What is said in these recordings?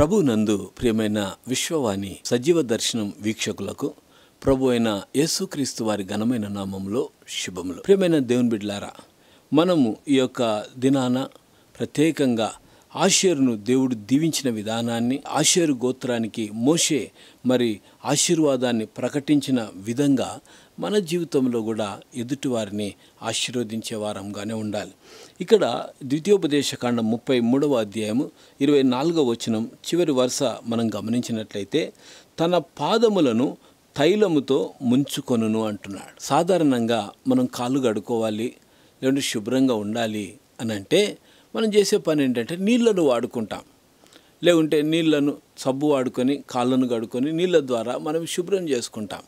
ప్రభునందు ప్రియమైన విశ్వవాణి సజీవ దర్శనం వీక్షకులకు ప్రభు అయిన యేసుక్రీస్తు వారి ఘనమైన నామంలో శుభములు. ప్రియమైన దేవుని బిడ్డలారా, మనము ఈ యొక్క దినాన ప్రత్యేకంగా ఆషేరును దేవుడు దీవించిన విధానాన్ని, ఆషేరు గోత్రానికి మోషే మరి ఆశీర్వాదాన్ని ప్రకటించిన విధంగా మన జీవితంలో కూడా ఎదుటివారిని ఆశీర్వదించే వారంగానే ఉండాలి. ఇక్కడ ద్వితీయోపదేశకాండం 33వ అధ్యాయము 24వ వచనం చివరి వరుస మనం గమనించినట్లయితే, తన పాదములను తైలముతో ముంచుకొనును అంటున్నాడు. సాధారణంగా మనం కాళ్ళు కడుక్కోవాలి, లేదంటే శుభ్రంగా ఉండాలి అని అంటే మనం చేసే పని ఏంటంటే నీళ్లను వాడుకుంటాం, లేకుంటే నీళ్లను సబ్బు వాడుకొని కాళ్ళను కడుక్కొని నీళ్ళ ద్వారా మనం శుభ్రం చేసుకుంటాం.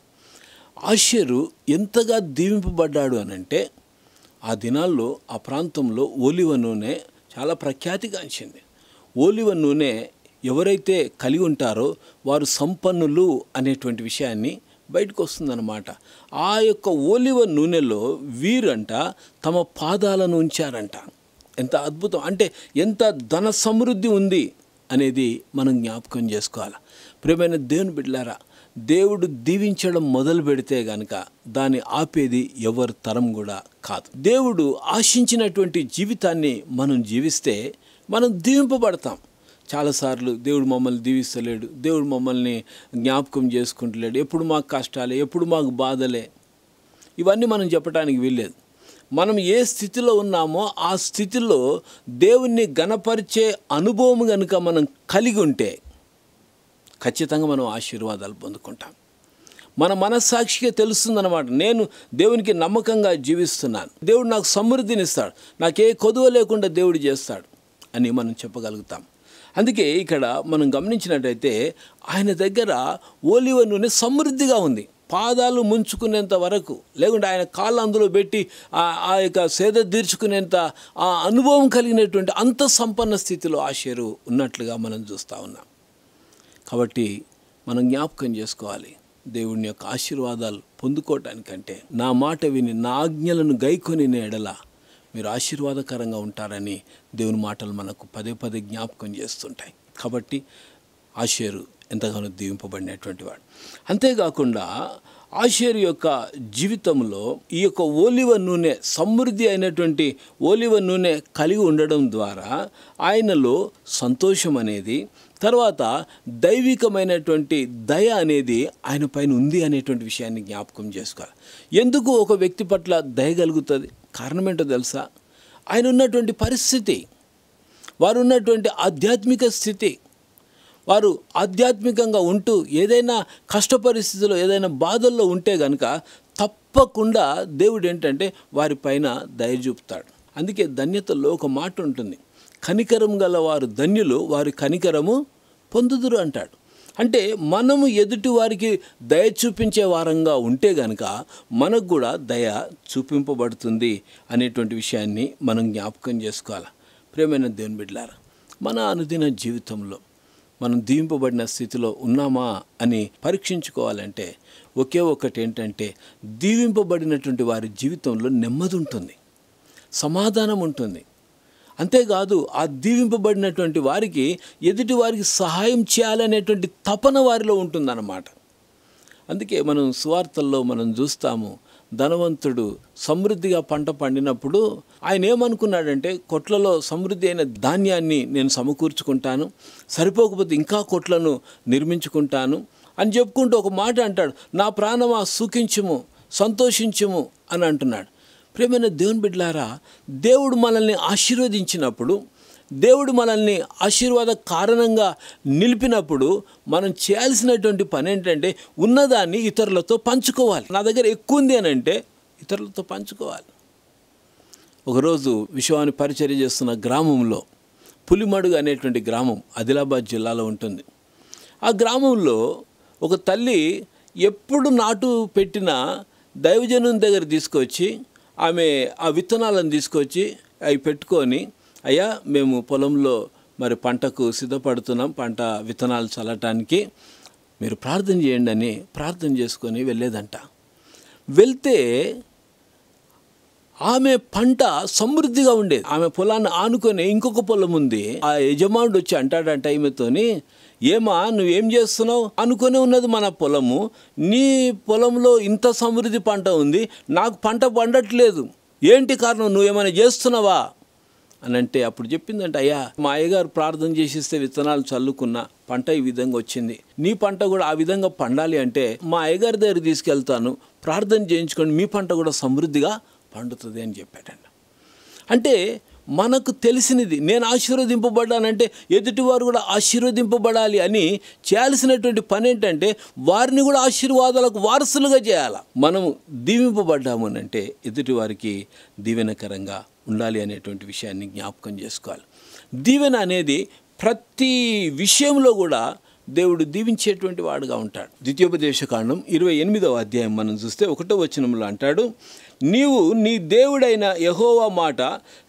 ఆషేరు ఎంతగా దీవింపబడ్డాడు అనంటే, ఆ దినాల్లో ఆ ప్రాంతంలో ఓలివ నూనె చాలా ప్రఖ్యాతిగాంచింది. ఓలివ నూనె ఎవరైతే కలిగి ఉంటారో వారు సంపన్నులు అనేటువంటి విషయాన్ని బయటకు వస్తుందన్నమాట. ఆ యొక్క ఓలివ నూనెలో వీరంట తమ పాదాలను ఉంచారంట. ఎంత అద్భుతం! అంటే ఎంత ధన సమృద్ధి ఉంది అనేది మనం జ్ఞాపకం చేసుకోవాలి. ప్రియమైన దేవుని బిడ్డలారా, దేవుడు దీవించడం మొదలు పెడితే గనక దాన్ని ఆపేది ఎవరి తరం కూడా కాదు. దేవుడు ఆశించినటువంటి జీవితాన్ని మనం జీవిస్తే మనం దీవింపబడతాం. చాలాసార్లు దేవుడు మమ్మల్ని దీవిస్తలేడు, దేవుడు మమ్మల్ని జ్ఞాపకం చేసుకుంటలేడు, ఎప్పుడు మాకు కష్టాలే, ఎప్పుడు మాకు బాధలే, ఇవన్నీ మనం చెప్పడానికి వీల్లేదు. మనం ఏ స్థితిలో ఉన్నామో ఆ స్థితిలో దేవుణ్ణి గణపరిచే అనుభవం కనుక మనం కలిగి ఉంటే ఖచ్చితంగా మనం ఆశీర్వాదాలు పొందుకుంటాం. మన మనస్సాక్షిగా తెలుస్తుందన్నమాట, నేను దేవునికి నమ్మకంగా జీవిస్తున్నాను, దేవుడు నాకు సమృద్ధినిస్తాడు, నాకే కొదువ లేకుండా దేవుడు చేస్తాడు అని మనం చెప్పగలుగుతాం. అందుకే ఇక్కడ మనం గమనించినట్టయితే ఆయన దగ్గర ఓలివ నూనె సమృద్ధిగా ఉంది. పాదాలు ముంచుకునేంత వరకు, లేకుంటే ఆయన కాళ్ళు అందులో పెట్టి ఆ యొక్క సేద తీర్చుకునేంత ఆ అనుభవం కలిగినటువంటి అంత సంపన్న స్థితిలో ఆషేరు ఉన్నట్లుగా మనం చూస్తూ ఉన్నాం. కాబట్టి మనం జ్ఞాపకం చేసుకోవాలి, దేవుని యొక్క ఆశీర్వాదాలు పొందుకోవటానికంటే నా మాట విని నా ఆజ్ఞలను గైకొని ఎడల మీరు ఆశీర్వాదకరంగా ఉంటారని దేవుని మాటలు మనకు పదే పదే జ్ఞాపకం చేస్తుంటాయి. కాబట్టి ఆషేరు ఎంతగానో దీవింపబడినటువంటి వాడు. అంతేకాకుండా ఆషేరు యొక్క జీవితంలో ఈ యొక్క ఓలివ నూనె, సమృద్ధి అయినటువంటి ఓలివ నూనె కలిగి ఉండడం ద్వారా ఆయనలో సంతోషం అనేది, తర్వాత దైవికమైనటువంటి దయ అనేది ఆయన పైన ఉంది అనేటువంటి విషయాన్ని జ్ఞాపకం చేసుకోవాలి. ఎందుకు ఒక వ్యక్తి పట్ల దయ కలుగుతుంది? కారణం ఏంటో తెలుసా? ఆయన ఉన్నటువంటి పరిస్థితి, వారు ఉన్నటువంటి ఆధ్యాత్మిక స్థితి, వారు ఆధ్యాత్మికంగా ఉంటూ ఏదైనా కష్ట పరిస్థితుల్లో, ఏదైనా బాధల్లో ఉంటే కనుక తప్పకుండా దేవుడు ఏంటంటే వారిపైన దయ చూపుతాడు. అందుకే ధన్యతలో ఒక మాట ఉంటుంది, కనికరం గల వారు ధన్యులు, వారి కనికరము పొందుదురు అంటాడు. అంటే మనము ఎదుటి వారికి దయ చూపించే వారంగా ఉంటే కనుక మనకు కూడా దయ చూపింపబడుతుంది అనేటువంటి విషయాన్ని మనం జ్ఞాపకం చేసుకోవాలి. ప్రియమైన దేవుని బిడ్డలారా, మన అనుదిన జీవితంలో మనం దీవింపబడిన స్థితిలో ఉన్నామా అని పరీక్షించుకోవాలంటే ఒకే ఒకటి ఏంటంటే, దీవింపబడినటువంటి వారి జీవితంలో నెమ్మది ఉంటుంది, సమాధానం ఉంటుంది. అంతేకాదు, ఆ దీవింపబడినటువంటి వారికి ఎదుటి వారికి సహాయం చేయాలనేటువంటి తపన వారిలో ఉంటుందన్నమాట. అందుకే మనం సువార్తల్లో మనం చూస్తాము, ధనవంతుడు సమృద్ధిగా పంట పండినప్పుడు ఆయన ఏమనుకున్నాడంటే, కొట్లలో సమృద్ధి అయిన ధాన్యాన్ని నేను సమకూర్చుకుంటాను, సరిపోకపోతే ఇంకా కొట్లను నిర్మించుకుంటాను అని చెప్పుకుంటూ ఒక మాట అంటాడు, నా ప్రాణమా సుఖించుము, సంతోషించుము అని అంటున్నాడు. ప్రియమైన దేవుని బిడ్డలారా, దేవుడు మనల్ని ఆశీర్వదించినప్పుడు, దేవుడు మనల్ని ఆశీర్వాద కారణంగా నిలిపినప్పుడు మనం చేయాల్సినటువంటి పని ఏంటంటే, ఉన్నదాన్ని ఇతరులతో పంచుకోవాలి. నా దగ్గర ఎక్కువ ఉంది అని అంటే ఇతరులతో పంచుకోవాలి. ఒకరోజు విశ్వాన్ని పరిచర్య చేస్తున్న గ్రామంలో, పులిమడుగు అనేటువంటి గ్రామం ఆదిలాబాద్ జిల్లాలో ఉంటుంది. ఆ గ్రామంలో ఒక తల్లి ఎప్పుడు నాటు పెట్టినా దైవజనుని దగ్గర తీసుకొచ్చి ఆమె ఆ విత్తనాలను తీసుకొచ్చి అవి పెట్టుకొని, అయ్యా మేము పొలంలో మరి పంటకు సిద్ధపడుతున్నాం, పంట విత్తనాలు చల్లటానికి మీరు ప్రార్థన చేయండి అని ప్రార్థన చేసుకొని వెళ్ళేదంట. వెళ్తే ఆమె పంట సమృద్ధిగా ఉండేది. ఆమె పొలాన్ని ఆనుకొని ఇంకొక పొలం ఉంది. ఆ యజమానుడు వచ్చి అంటాడంట ఈమెతోని, ఏమా నువ్వేం చేస్తున్నావు అనుకునే ఉన్నది మన పొలము, నీ పొలంలో ఇంత సమృద్ధి పంట ఉంది, నాకు పంట పండట్లేదు, ఏంటి కారణం, నువ్వేమైనా చేస్తున్నావా అని అంటే అప్పుడు చెప్పిందంటే, అయ్యా మా అయ్యగారు ప్రార్థన చేసిస్తే విత్తనాలు చల్లుకున్న పంట ఈ విధంగా వచ్చింది, నీ పంట కూడా ఆ విధంగా పండాలి అంటే మా అయ్యగారి దగ్గర తీసుకెళ్తాను, ప్రార్థన చేయించుకొని మీ పంట కూడా సమృద్ధిగా పండుతుంది అని చెప్పాడండి. అంటే మనకు తెలిసినది, నేను ఆశీర్వదింపబడ్డానంటే ఎదుటివారు కూడా ఆశీర్వదింపబడాలి అని చేయాల్సినటువంటి పని ఏంటంటే వారిని కూడా ఆశీర్వాదాలకు వారసులుగా చేయాలి. మనము దీవింపబడ్డాము అంటే ఎదుటివారికి దీవెనకరంగా ఉండాలి అనేటువంటి విషయాన్ని జ్ఞాపకం చేసుకోవాలి. దీవెన అనేది ప్రతి విషయంలో కూడా దేవుడు దీవించేటువంటి వాడుగా ఉంటాడు. ద్వితీయోపదేశకాండం 28వ అధ్యాయం మనం చూస్తే 1వ వచనంలో అంటాడు, నీవు నీ దేవుడైన యెహోవా మాట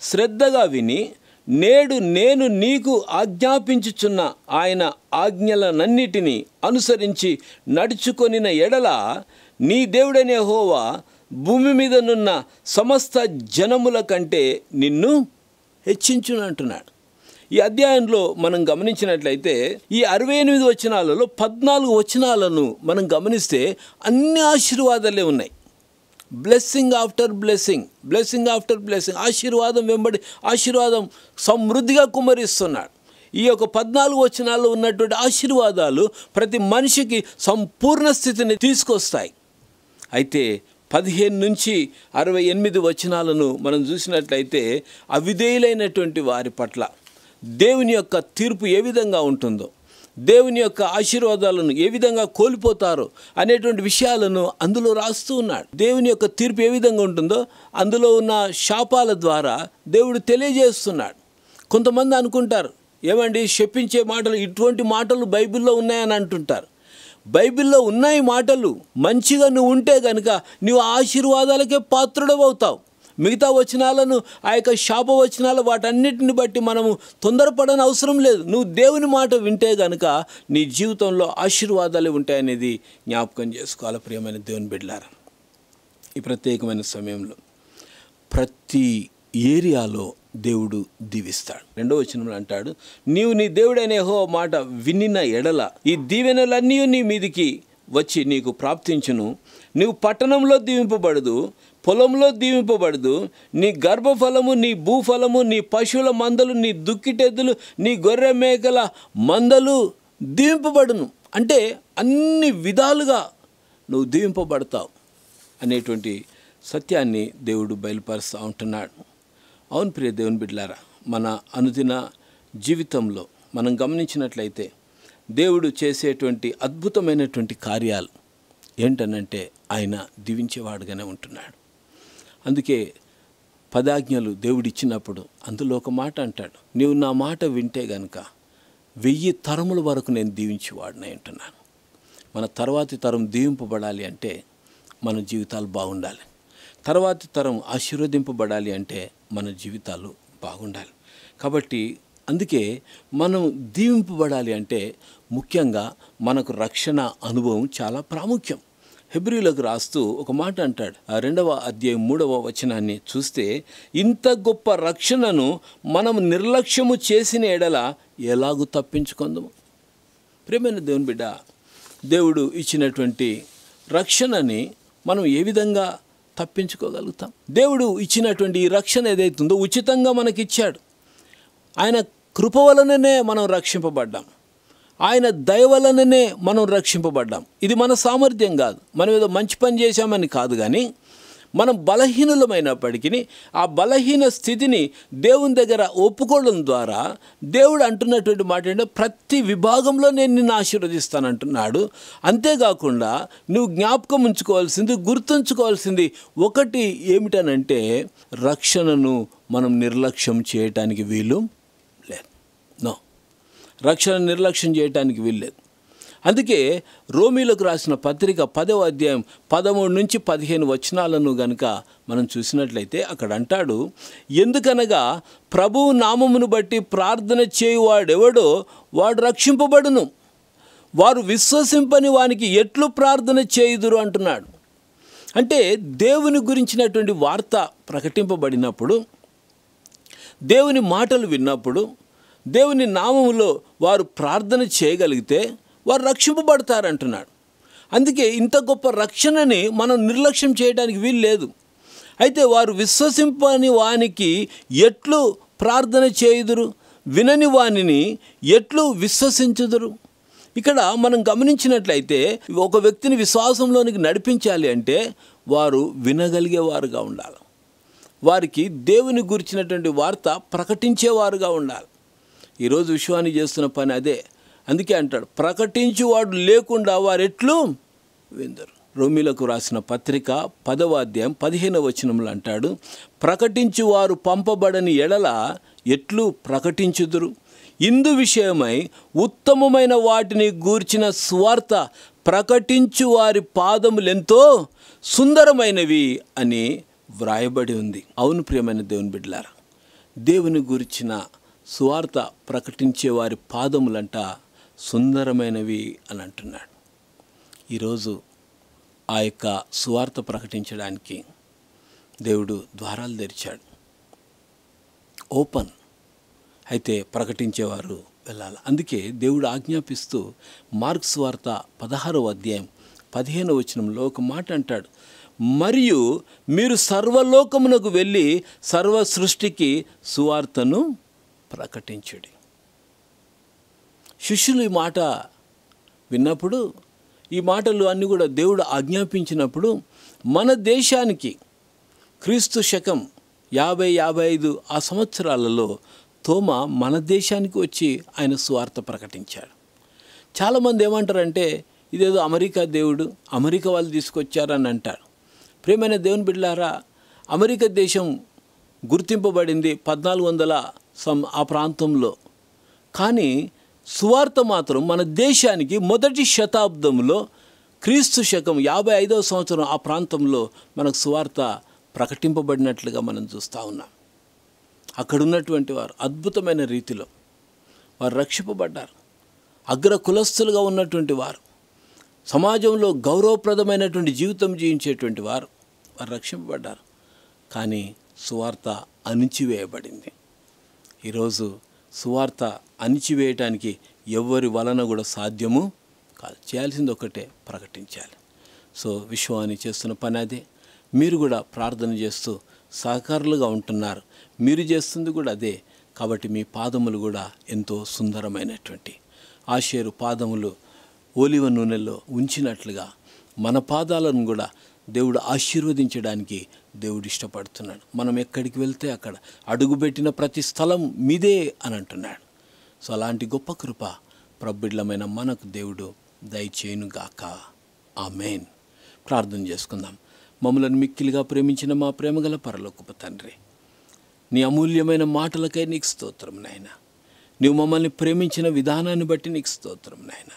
శ్రద్ధగా విని నేడు నేను నీకు ఆజ్ఞాపించుచున్న ఆయన ఆజ్ఞలనన్నిటినీ అనుసరించి నడుచుకొనిన ఎడల నీ దేవుడైన యెహోవా భూమి మీదనున్న సమస్త జనముల కంటే నిన్ను హెచ్చించును అంటున్నాడు. ఈ అధ్యాయంలో మనం గమనించినట్లయితే ఈ 68 వచనాలలో 14 వచనాలను మనం గమనిస్తే అన్ని ఆశీర్వాదాలే ఉన్నాయి. Blessing after blessing, blessing after blessing, ఆశీర్వాదం వెంబడి ఆశీర్వాదం సమృద్ధిగా కుమ్మరిస్తున్నాడు. ఈ యొక్క 14 వచనాల్లో ఉన్నటువంటి ఆశీర్వాదాలు ప్రతి మనిషికి సంపూర్ణ స్థితిని తీసుకొస్తాయి. అయితే 15 నుంచి 68 వచనాలను మనం చూసినట్లయితే అవిధేయులైనటువంటి వారి పట్ల దేవుని యొక్క తీర్పు ఏ విధంగా ఉంటుందో, దేవుని యొక్క ఆశీర్వాదాలను ఏ విధంగా కోల్పోతారో అనేటువంటి విషయాలను అందులో రాస్తూ ఉన్నాడు. దేవుని యొక్క తీర్పు ఏ విధంగా ఉంటుందో అందులో ఉన్న శాపాల ద్వారా దేవుడు తెలియజేస్తున్నాడు. కొంతమంది అనుకుంటారు, ఏమండి శపించే మాటలు, ఇటువంటి మాటలు బైబిల్లో ఉన్నాయని అంటుంటారు. బైబిల్లో ఉన్నాయి మాటలు, మంచిగా నువ్వు ఉంటే కనుక నువ్వు ఆశీర్వాదాలకే పాత్రుడవవుతావు. మిగతా వచనాలను, ఆ యొక్క శాప వచనాలు, వాటన్నిటిని బట్టి మనము తొందరపడని అవసరం లేదు. నువ్వు దేవుని మాట వింటే కనుక నీ జీవితంలో ఆశీర్వాదాలు ఉంటాయనేది జ్ఞాపకం చేసుకోవాలి. ప్రియమైన దేవుని బిడ్డలారా, ఈ ప్రత్యేకమైన సమయంలో ప్రతి ఏరియాలో దేవుడు దీవిస్తాడు. 2వ వచనంలో అంటాడు, నీవు నీ దేవుడైన యెహోవా మాట వినిన ఎడల ఈ దీవెనలన్నీ నీ మీదికి వచ్చి నీకు ప్రాప్తించును. నీవు పట్టణంలో దీవింపబడదు, పొలంలో దీవింపబడదు, నీ గర్భఫలము, నీ భూఫలము, నీ పశువుల మందలు, నీ దుక్కిటెద్దులు, నీ గొర్రె మేకల మందలు దీవింపబడును. అంటే అన్ని విధాలుగా నువ్వు దీవింపబడతావు అనేటువంటి సత్యాన్ని దేవుడు బయలుపరుస్తూ ఉంటున్నాడు. అవును ప్రియ దేవుని బిడ్డలారా, మన అనుదిన జీవితంలో మనం గమనించినట్లయితే దేవుడు చేసేటువంటి అద్భుతమైనటువంటి కార్యాలు ఏంటనంటే ఆయన దీవించేవాడుగానే ఉంటున్నాడు. అందుకే 10 ఆజ్ఞలు దేవుడిచ్చినప్పుడు అందులో ఒక మాట అంటాడు, నీవు నా మాట వింటే గనుక 1000 తరముల వరకు నేను దీవించేవాడిని అంటున్నాను. మన తర్వాతి తరం దీవింపబడాలి అంటే మన జీవితాలు బాగుండాలి. తర్వాతి తరం ఆశీర్వదింపబడాలి అంటే మన జీవితాలు బాగుండాలి. కాబట్టి అందుకే మనం దీవింపబడాలి అంటే ముఖ్యంగా మనకు రక్షణ అనుభవం చాలా ప్రాముఖ్యం. హెబ్రీలకు రాస్తూ ఒక మాట అంటాడు, 2వ అధ్యాయం 3వ వచనాన్ని చూస్తే, ఇంత గొప్ప రక్షణను మనం నిర్లక్ష్యము చేసిన ఎడల ఎలాగూ తప్పించుకుందాము. ప్రియమైన దేవుని బిడ్డ, దేవుడు ఇచ్చినటువంటి రక్షణని మనం ఏ విధంగా తప్పించుకోగలుగుతాం? దేవుడు ఇచ్చినటువంటి ఈ రక్షణ ఏదైతుందో ఉచితంగా మనకిచ్చాడు. ఆయన కృప వలననే మనం రక్షింపబడ్డాం, ఆయన దయ వలననే మనం రక్షింపబడ్డాం. ఇది మన సామర్థ్యం కాదు, మనం ఏదో మంచి పని చేశామని కాదు, కానీ మనం బలహీనులమైనప్పటికీ ఆ బలహీన స్థితిని దేవుని దగ్గర ఒప్పుకోవడం ద్వారా దేవుడు అంటున్నటువంటి మాట ఏంటంటే, ప్రతి విభాగంలో నేను నిన్ను ఆశీర్వదిస్తానంటున్నాడు. అంతేకాకుండా నువ్వు జ్ఞాపకం ఉంచుకోవాల్సింది, గుర్తుంచుకోవాల్సింది ఒకటి ఏమిటనంటే, రక్షణను మనం నిర్లక్ష్యం చేయటానికి వీలు లేదు. రక్షణ నిర్లక్ష్యం చేయటానికి వీల్లేదు. అందుకే రోమీలకు రాసిన పత్రిక 10వ అధ్యాయం 13 నుంచి 15 వచనాలను గనుక మనం చూసినట్లయితే అక్కడ అంటాడు, ఎందుకనగా ప్రభువు నామమును బట్టి ప్రార్థన చేయువాడెవడో వాడు రక్షింపబడును, వారు విశ్వసింపని వానికి ఎట్లు ప్రార్థన చేయుదురు అంటున్నాడు. అంటే దేవుని గురించినటువంటి వార్త ప్రకటింపబడినప్పుడు, దేవుని మాటలు విన్నప్పుడు, దేవుని నామములో వారు ప్రార్థన చేయగలిగితే వారు రక్షింపబడతారంటున్నాడు. అందుకే ఇంత గొప్ప రక్షణని మనం నిర్లక్ష్యం చేయడానికి వీలు లేదు. అయితే వారు విశ్వసింపని వానికి ఎట్లు ప్రార్థన చేయుదురు, వినని వానిని ఎట్లు విశ్వసించుదురు. ఇక్కడ మనం గమనించినట్లయితే ఒక వ్యక్తిని విశ్వాసంలోనికి నడిపించాలి అంటే వారు వినగలిగేవారుగా ఉండాలి. వారికి దేవుని గురించినటువంటి వార్త ప్రకటించేవారుగా ఉండాలి. ఈరోజు విశ్వాన్ని చేస్తున్న పని అదే. అందుకే అంటాడు, ప్రకటించువాడు లేకుండా వారెట్లు విందరు. రోమీలకు రాసిన పత్రిక 10వ అధ్యాయం 15వ వచనంలో అంటాడు, ప్రకటించువారు పంపబడని ఎడల ఎట్లు ప్రకటించుదురు. ఇందు విషయమై ఉత్తమమైన వాటిని గూర్చిన సువార్త ప్రకటించు వారి పాదములెంతో సుందరమైనవి అని వ్రాయబడి ఉంది. అవును ప్రియమైన దేవుని బిడ్డలారా, దేవుని గురించిన సువార్త ప్రకటించే వారి పాదములంట సుందరమైనవి అని అంటున్నాడు. ఈరోజు ఆ యొక్క సువార్త ప్రకటించడానికి దేవుడు ద్వారాలు తెరిచాడు, ఓపెన్. అయితే ప్రకటించేవారు వెళ్ళాలి. అందుకే దేవుడు ఆజ్ఞాపిస్తూ మార్కు సువార్త 16వ అధ్యాయం 15వ వచనంలో ఒక మాట అంటాడు, మరియు మీరు సర్వలోకమునకు వెళ్ళి సర్వ సృష్టికి సువార్తను ప్రకటించుడి. శిష్యులు ఈ మాట విన్నప్పుడు, ఈ మాటలు అన్నీ కూడా దేవుడు ఆజ్ఞాపించినప్పుడు మన దేశానికి క్రీస్తు శకం 50-55 ఆ సంవత్సరాలలో తోమ మన దేశానికి వచ్చి ఆయన సువార్త ప్రకటించాడు. చాలామంది ఏమంటారంటే ఇదేదో అమెరికా దేవుడు, అమెరికా వాళ్ళు తీసుకొచ్చారని అంటారు. ప్రియమైన దేవుని బిడ్డలారా, అమెరికా దేశం గుర్తింపబడింది 1400 ఆ ప్రాంతంలో. కానీ సువార్త మాత్రం మన దేశానికి మొదటి శతాబ్దంలో క్రీస్తు శకం 55వ సంవత్సరం ఆ ప్రాంతంలో మనకు సువార్త ప్రకటింపబడినట్లుగా మనం చూస్తూ ఉన్నాం. అక్కడున్నటువంటి వారు అద్భుతమైన రీతిలో వారు రక్షింపబడ్డారు. అగ్ర కులస్తులుగా ఉన్నటువంటి వారు, సమాజంలో గౌరవప్రదమైనటువంటి జీవితం జీవించేటువంటి వారు రక్షింపబడ్డారు. కానీ సువార్త అణిచివేయబడింది. ఈరోజు సువార్త అణిచివేయటానికి ఎవరి వలన కూడా సాధ్యము కాదు. చేయాల్సింది ఒకటే, ప్రకటించాలి. సో విశ్వాన్ని చేస్తున్న పని అదే. మీరు కూడా ప్రార్థన చేస్తూ సహకారులుగా ఉంటున్నారు. మీరు చేస్తుంది కూడా అదే. కాబట్టి మీ పాదములు కూడా ఎంతో సుందరమైనటువంటి ఆషేరు పాదములు ఓలివ నూనెలో ఉంచినట్లుగా మన పాదాలను కూడా దేవుడు ఆశీర్వదించడానికి దేవుడు ఇష్టపడుతున్నాడు. మనం ఎక్కడికి వెళ్తే అక్కడ అడుగుపెట్టిన ప్రతి స్థలం మీదే అని అంటున్నాడు. సో అలాంటి గొప్ప కృప ప్రబిడ్లమైన మనకు దేవుడు దయచేయునుగాక. ఆమేన్. ప్రార్థన చేసుకుందాం. మమ్మలను మిక్కిలిగా ప్రేమించిన మా ప్రేమగల పరలోకపు తండ్రి, నీ అమూల్యమైన మాటలకై నీకు స్తోత్రం నాయన. నీవు మమ్మల్ని ప్రేమించిన విధానాన్ని బట్టి నీకు స్తోత్రం నాయన.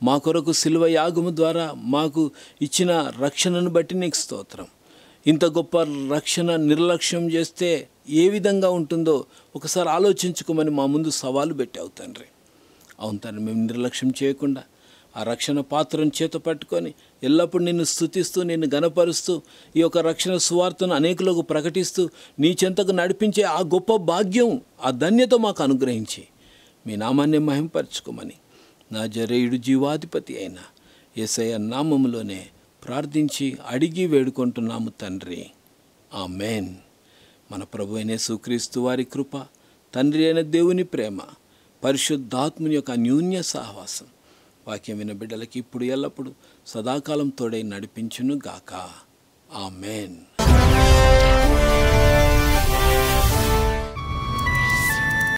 మా కొరకు శిలువ యాగము ద్వారా మాకు ఇచ్చిన రక్షణను బట్టి నీకు స్తోత్రం. ఇంత గొప్ప రక్షణ నిర్లక్ష్యం చేస్తే ఏ విధంగా ఉంటుందో ఒకసారి ఆలోచించుకోమని మా ముందు సవాలు పెట్టావు తండ్రి. అవును తండ్రి, మేము నిర్లక్ష్యం చేయకుండా ఆ రక్షణ పాత్రను చేత పట్టుకొని ఎల్లప్పుడూ నిన్ను స్తుతిస్తూ నిన్ను గణపరుస్తూ ఈ యొక్క రక్షణ సువార్తను అనేకులకు ప్రకటిస్తూ నీ చెంతకు నడిపించే ఆ గొప్ప భాగ్యం, ఆ ధన్యత మాకు అనుగ్రహించి మీ నామాన్ని మహింపరచుకోమని నజరేయుడు జీవాధిపతి అయిన యేసయ్య నామములోనే ప్రార్థించి అడిగి వేడుకుంటున్నాము తండ్రి. ఆమేన్. మన ప్రభు అయిన యేసుక్రీస్తు వారి కృప, తండ్రి అయిన దేవుని ప్రేమ, పరిశుద్ధాత్ముని యొక్క అన్యోన్య సహవాసం వాక్యం విన్న బిడ్డలకి ఇప్పుడు ఎల్లప్పుడు సదాకాలం తోడై నడిపించును గాక. ఆమేన్.